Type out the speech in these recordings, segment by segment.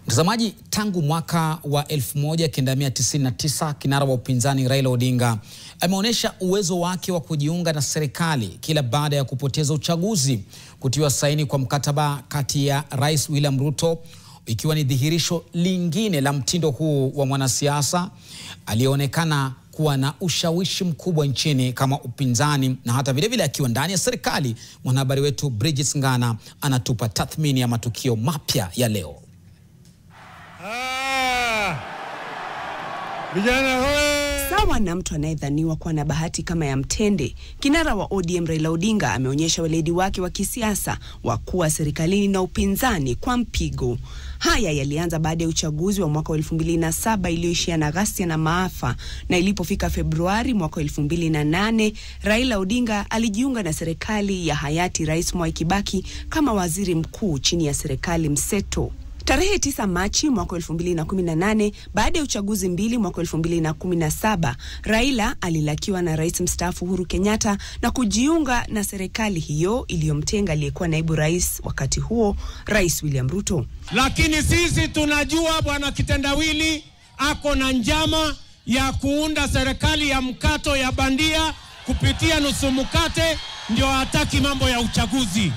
Mtazamaji, tangu mwaka wa 1999 kinara wa upinzani Raila Odinga ameonyesha uwezo wake wa kujiunga na serikali kila baada ya kupoteza uchaguzi. Kutiwa saini kwa mkataba kati ya Rais William Ruto ikiwa ni dhihirisho lingine la mtindo huu wa mwanasiasa aliyeonekana kuwa na ushawishi mkubwa nchini kama upinzani na hata vile vile akiwa ndani ya serikali. Mwanahabari wetu Bridget Ngana anatupa tathmini ya matukio mapya ya leo. Sawa na mtu anayedhaniwa kuwa na bahati kama ya mtende, kinara wa ODM Raila Odinga ameonyesha weledi wake wa kisiasa wa kuwa serikalini na upinzani kwa mpigo. Haya yalianza baada ya uchaguzi wa mwaka 2007 iliyoishia na ghasia na maafa, na ilipofika Februari mwaka 2008 Raila Odinga alijiunga na serikali ya hayati Rais Mwai Kibaki kama waziri mkuu chini ya serikali mseto. Tarehe 9 Machi mwaka 2018, baada ya uchaguzi mbili mwaka 2017, Raila alilakiwa na Rais mstaafu Uhuru Kenyatta na kujiunga na serikali hiyo iliyomtenga aliyekuwa naibu rais wakati huo, Rais William Ruto. Lakini sisi tunajua bwana kitendawili ako na njama ya kuunda serikali ya mkato ya bandia kupitia nusu mkate, ndio hataki mambo ya uchaguzi.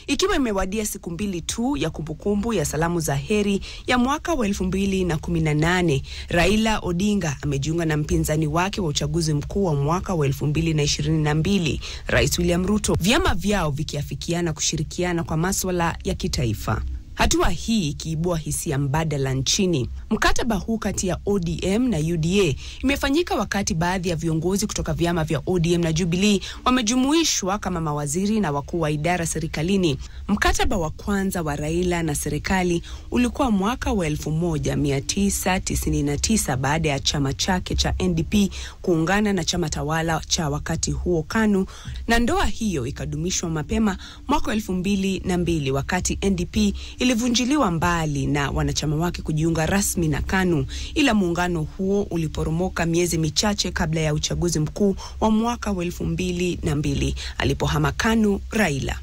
Ikiwa imewadia siku mbili tu ya kumbukumbu ya salamu za heri ya mwaka wa 2018, Raila Odinga amejiunga na mpinzani wake wa uchaguzi mkuu wa mwaka wa 2022, Rais William Ruto, vyama vyao vikiafikiana kushirikiana kwa masuala ya kitaifa. Hatua hii ikiibua hisia mbadala nchini. Mkataba huu kati ya ODM na UDA imefanyika wakati baadhi ya viongozi kutoka vyama vya ODM na Jubilee wamejumuishwa kama mawaziri na wakuu wa idara serikalini. Mkataba wa kwanza wa Raila na serikali ulikuwa mwaka wa 1999 baada ya chama chake cha NDP kuungana na chama tawala cha wakati huo KANU, na ndoa hiyo ikadumishwa mapema mwaka 2002 wakati NDP ilivunjiliwa mbali na wanachama wake kujiunga rasmi na KANU, ila muungano huo uliporomoka miezi michache kabla ya uchaguzi mkuu wa mwaka wa 2002 alipohama KANU Raila.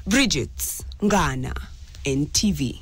Bridget Ngana, NTV.